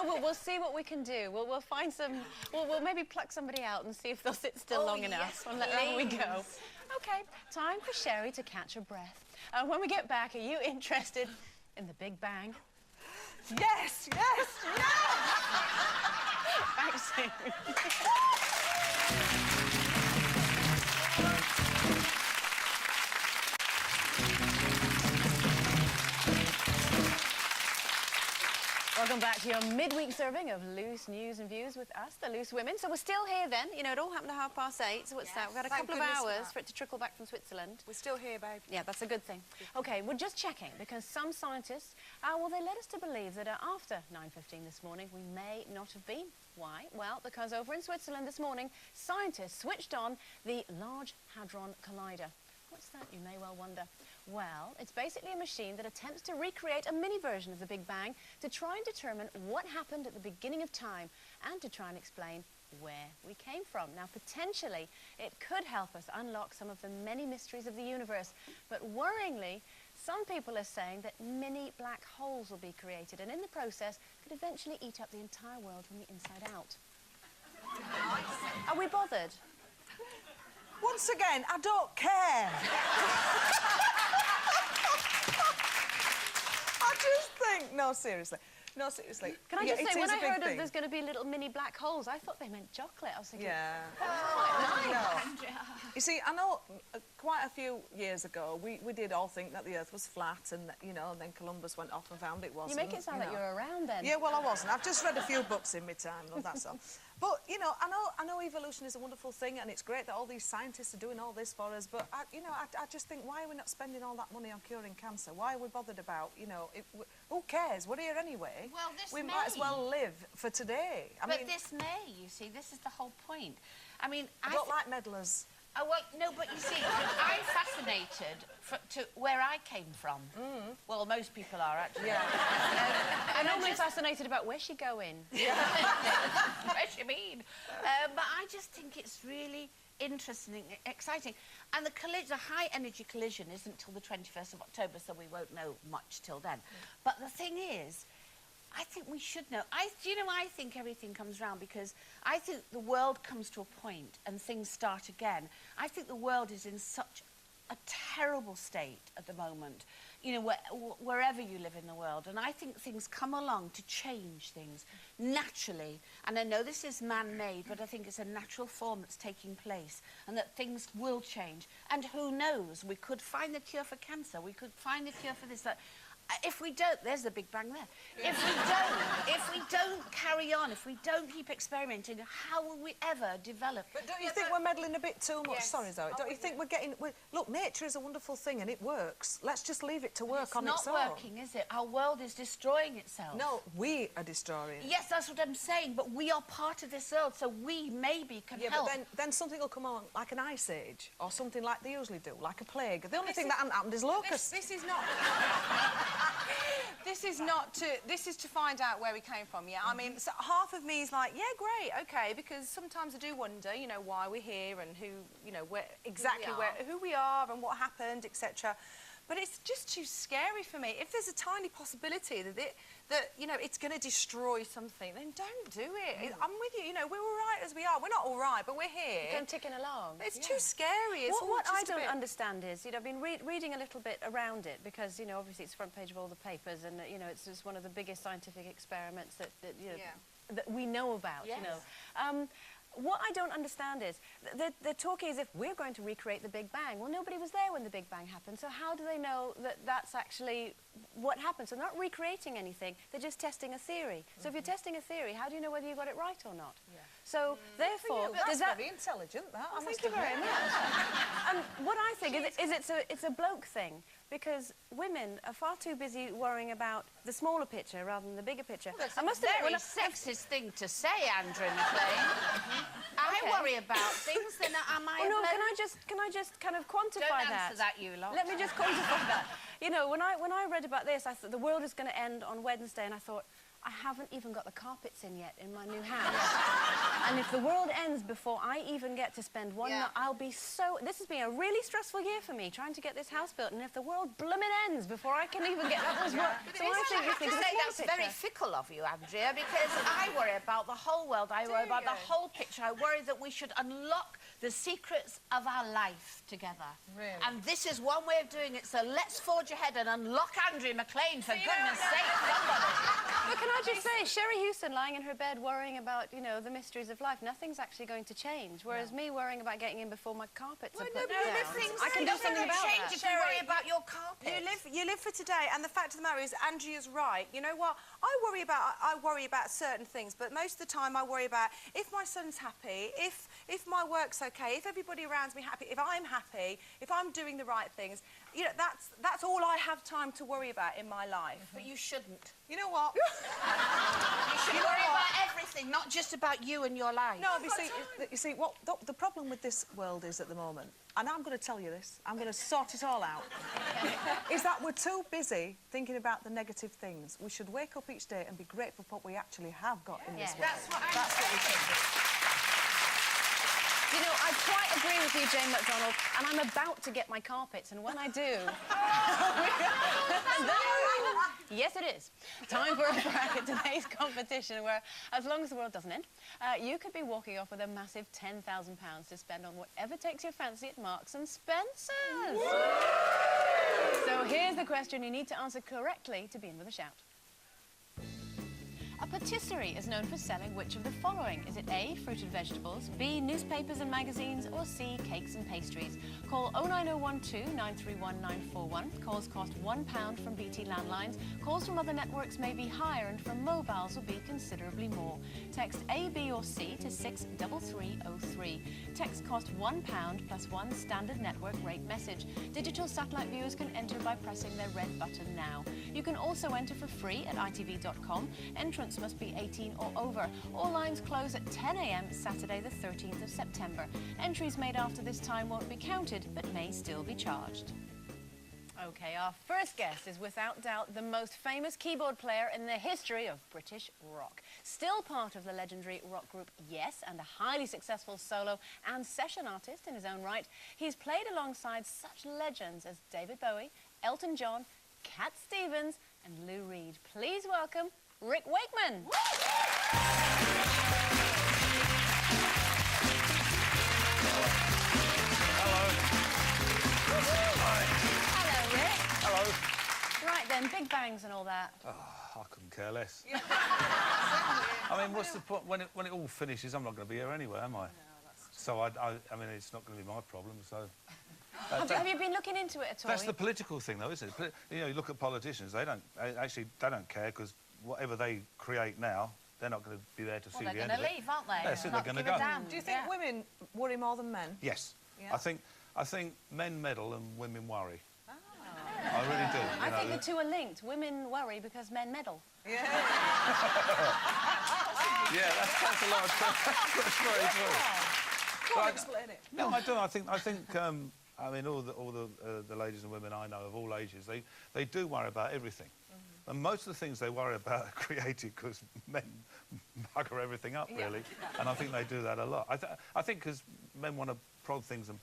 We'll see what we can do. We'll find some... We'll maybe pluck somebody out and see if they'll sit still long enough. And let we go. OK, time for Sherrie to catch her breath. When we get back, are you interested in the Big Bang? Yes, yes, yes! Back soon. Welcome back to your midweek serving of Loose News and Views with us, the Loose Women. So we're still here then. You know, it all happened at 8:30, so what's that? We've got a couple of hours for it to trickle back from Switzerland. We're still here, babe. Yeah, that's a good thing. OK, we're just checking, because some scientists, well, they led us to believe that after 9:15 this morning, we may not have been. Why? Well, because over in Switzerland this morning, scientists switched on the Large Hadron Collider. What's that, you may well wonder? Well, it's basically a machine that attempts to recreate a mini version of the Big Bang to try and determine what happened at the beginning of time and to try and explain where we came from. Now, potentially, it could help us unlock some of the many mysteries of the universe. But worryingly, some people are saying that mini black holes will be created and in the process could eventually eat up the entire world from the inside out. Are we bothered? Once again, I don't care. I just think... No, seriously. No, seriously. Can I just say, when I heard of there's going to be little mini black holes, I thought they meant chocolate. I was thinking... Yeah. Quite nice. No. You see, I know quite a few years ago, we did all think that the Earth was flat and, you know, and then Columbus went off and found it wasn't. You make it sound like you're around then. Yeah, well, I wasn't. I've just read a few books in my time, love, that's all. But, you know, I know evolution is a wonderful thing and it's great that all these scientists are doing all this for us, but, I just think, why are we not spending all that money on curing cancer? Why are we bothered about, you know, who cares? We're here anyway. Well, we might as well live for today. I mean, this May, you see, this is the whole point. I mean, I don't like meddlers. Oh, well, no, but you see, I'm fascinated to where I came from. Well, most people are, actually. Yeah. I'm only fascinated about where's she going. Yeah. Where's she mean? But I just think it's really interesting, exciting. And the high-energy collision isn't till the 21st of October, so we won't know much till then. But the thing is, I think we should know. Do you know, I think everything comes round because I think the world comes to a point and things start again. I think the world is in such a terrible state at the moment, you know, wherever you live in the world. And I think things come along to change things naturally. And I know this is man-made, but I think it's a natural form that's taking place and that things will change. And who knows, we could find the cure for cancer. We could find the cure for this, that. If we don't, there's the Big Bang there. If we don't carry on, if we don't keep experimenting, how will we ever develop? But don't you think we're meddling a bit too much? Yes. Sorry, Zoe. Don't you think we're getting... Look, nature is a wonderful thing and it works. Let's just leave it to work on its own. It's not working, is it? Our world is destroying itself. No, we are destroying it. Yes, that's what I'm saying, but we are part of this world, so we maybe can help. But then something will come on, like an ice age, or something like they usually do, like a plague. The only thing that hasn't happened is locusts. This is not... This is to find out where we came from, yeah? I mean, so half of me is like, yeah, great, OK, because sometimes I do wonder, you know, why we're here and who, you know, who we are and what happened, etc. But it's just too scary for me. If there's a tiny possibility that you know, it's going to destroy something, then don't do it. I'm with you. You know, we're all right as we are. We're not all right, but we're here. You're ticking along. It's too scary. It's what I don't understand is, you know, I've been reading a little bit around it because, you know, obviously it's front page of all the papers and, you know, it's just one of the biggest scientific experiments that you know, that we know about, you know. What I don't understand is, they're talking as if we're going to recreate the Big Bang. Well, nobody was there when the Big Bang happened, so how do they know that that's actually what happened? So they're not recreating anything, they're just testing a theory. So if you're testing a theory, how do you know whether you got it right or not? So, therefore... That's very intelligent, that. Well, thank you very much. And what I think is it's a bloke thing, because women are far too busy worrying about the smaller picture rather than the bigger picture. Well, that's a very sexist thing to say, Andrea McLean. I worry about things, then am I... Oh, no, can I just kind of quantify that? Don't answer that, you lot. Let me just quantify that. You know, when I read about this, I thought the world is going to end on Wednesday, and I thought, I haven't even got the carpets in yet in my new house. And if the world ends before I even get to spend one night, I'll be so... This has been a really stressful year for me, trying to get this house built, and if the world blooming ends before I can even get that was what... So I think have to say that's very fickle of you, Andrea, because I worry about the whole world. I worry about the whole picture. I worry that we should unlock the secrets of our life together. Really? And this is one way of doing it, so let's forge ahead and unlock Andrea McLean, for goodness sake, somebody. But can I just say, Sherrie Hewson lying in her bed worrying about, you know, the mysteries of life, nothing's actually going to change, whereas me worrying about getting in before my carpets are put down. I can do something about that. If you worry about your carpet. You live for today, and the fact of the matter is, Andrea's right. You know what? I worry about certain things, but most of the time I worry about if my son's happy, if my work's okay, if everybody around me happy, if I'm happy, if I'm doing the right things. You know, that's all I have time to worry about in my life. But you shouldn't. You know what? You should worry about everything, not just about you and your life. No, you see, what the problem with this world is at the moment, and I'm going to tell you this, I'm going to sort it all out, is that we're too busy thinking about the negative things. We should wake up each day and be grateful for what we actually have got in this world. That's what we should do. You know, I quite agree with you, Jane McDonald, and I'm about to get my carpets, and when I do... Yes, it is. Time for a crack at today's competition where, as long as the world doesn't end, you could be walking off with a massive £10,000 to spend on whatever takes your fancy at Marks and Spencer's. So here's the question you need to answer correctly to be in with a shout. A patisserie is known for selling which of the following? Is it A, fruit and vegetables, B, newspapers and magazines, or C, cakes and pastries? Call 09012 931 941. Calls cost £1 from BT landlines. Calls from other networks may be higher, and from mobiles will be considerably more. Text A, B or C to 63303. Text cost £1 plus one standard network rate message. Digital satellite viewers can enter by pressing their red button now. You can also enter for free at itv.com. Entrance must be 18 or over. All lines close at 10 a.m. Saturday the 13th of September. Entries made after this time won't be counted, but may still be charged. OK, our first guest is without doubt the most famous keyboard player in the history of British rock. Still part of the legendary rock group Yes, and a highly successful solo and session artist in his own right. He's played alongside such legends as David Bowie, Elton John, Cat Stevens and Lou Reed. Please welcome Rick Wakeman. Hello, Rick. Hello. Right then, big bangs and all that. Oh, I couldn't care less. I mean, what's the point? When it all finishes, I'm not going to be here anyway, am I? No, so I mean, it's not going to be my problem, so... Have you been looking into it at all? That's the political thing, though, isn't it? You know, you look at politicians, they don't care, because whatever they create now, they're not going to be there to see the end of it. They're going to leave, aren't they? That's it, they're going to go. Do you think women worry more than men? Yes. Yeah? I think men meddle and women worry. Oh. I really do. I think the two are linked. Women worry because men meddle. Yeah. Yeah, that's a lot of truth. That's very true. Go on, explain it. No, I do. I think I mean, all the ladies and women I know of all ages, they do worry about everything. And most of the things they worry about are created because men bugger everything up, really. And I think they do that a lot. I think because men want to prod things and